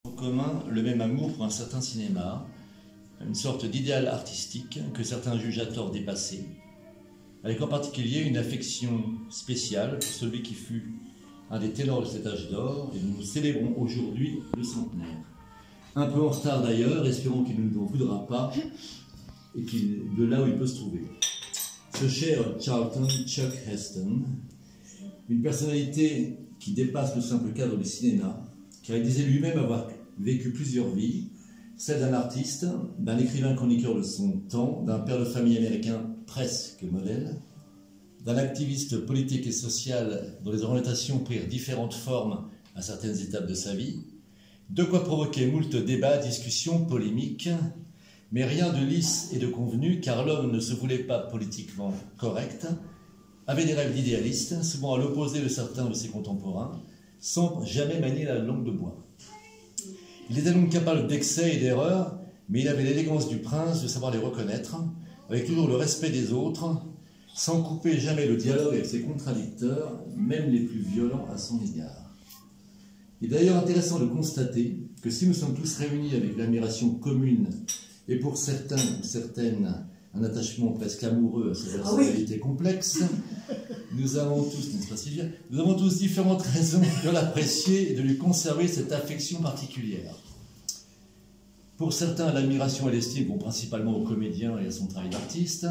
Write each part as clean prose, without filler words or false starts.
En commun le même amour pour un certain cinéma, une sorte d'idéal artistique que certains jugent à tort dépassé, avec en particulier une affection spéciale pour celui qui fut un des ténors de cet âge d'or, et nous célébrons aujourd'hui le centenaire. Un peu en retard d'ailleurs, espérons qu'il ne nous en voudra pas, et de là où il peut se trouver. Ce cher Charlton Chuck Heston, une personnalité qui dépasse le simple cadre du cinéma, car il disait lui-même avoir vécu plusieurs vies, celle d'un artiste, d'un écrivain chroniqueur de son temps, d'un père de famille américain presque modèle, d'un activiste politique et social dont les orientations prirent différentes formes à certaines étapes de sa vie, de quoi provoquer moult débats, discussions, polémiques, mais rien de lisse et de convenu, car l'homme ne se voulait pas politiquement correct, avait des rêves d'idéaliste, souvent à l'opposé de certains de ses contemporains, sans jamais manier la langue de bois. Il était donc capable d'excès et d'erreurs, mais il avait l'élégance du prince de savoir les reconnaître, avec toujours le respect des autres, sans couper jamais le dialogue avec ses contradicteurs, même les plus violents à son égard. Il est d'ailleurs intéressant de constater que si nous sommes tous réunis avec l'admiration commune, et pour certains ou certaines, un attachement presque amoureux à sa personnalité complexe, nous avons tous, n'est-ce pas Sylvia, nous avons tous différentes raisons de l'apprécier et de lui conserver cette affection particulière. Pour certains, l'admiration et l'estime vont principalement au comédien et à son travail d'artiste,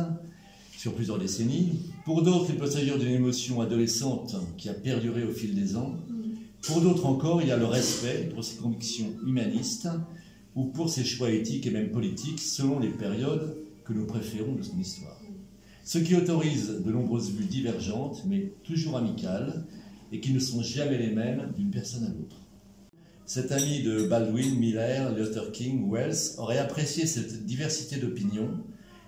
sur plusieurs décennies. Pour d'autres, il peut s'agir d'une émotion adolescente qui a perduré au fil des ans. Pour d'autres encore, il y a le respect pour ses convictions humanistes ou pour ses choix éthiques et même politiques selon les périodes que nous préférons de son histoire. Ce qui autorise de nombreuses vues divergentes, mais toujours amicales, et qui ne sont jamais les mêmes d'une personne à l'autre. Cet ami de Baldwin, Miller, Luther King, Wells aurait apprécié cette diversité d'opinions,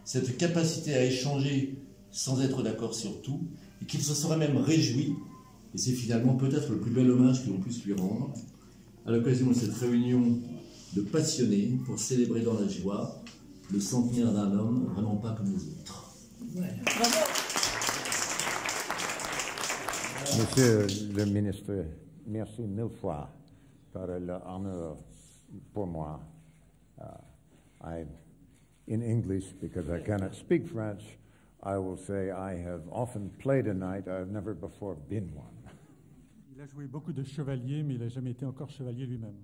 cette capacité à échanger sans être d'accord sur tout, et qu'il se serait même réjoui, et c'est finalement peut-être le plus bel hommage que l'on puisse lui rendre, à l'occasion de cette réunion de passionnés pour célébrer dans la joie le centenaire d'un homme vraiment pas comme les autres. Voilà. Monsieur le ministre, merci mille fois pour l'honneur pour moi. In English, because I cannot speak French, I will say I have often played a knight. I have never before been one. Il a joué beaucoup de chevaliers, mais il n'a jamais été encore chevalier lui-même.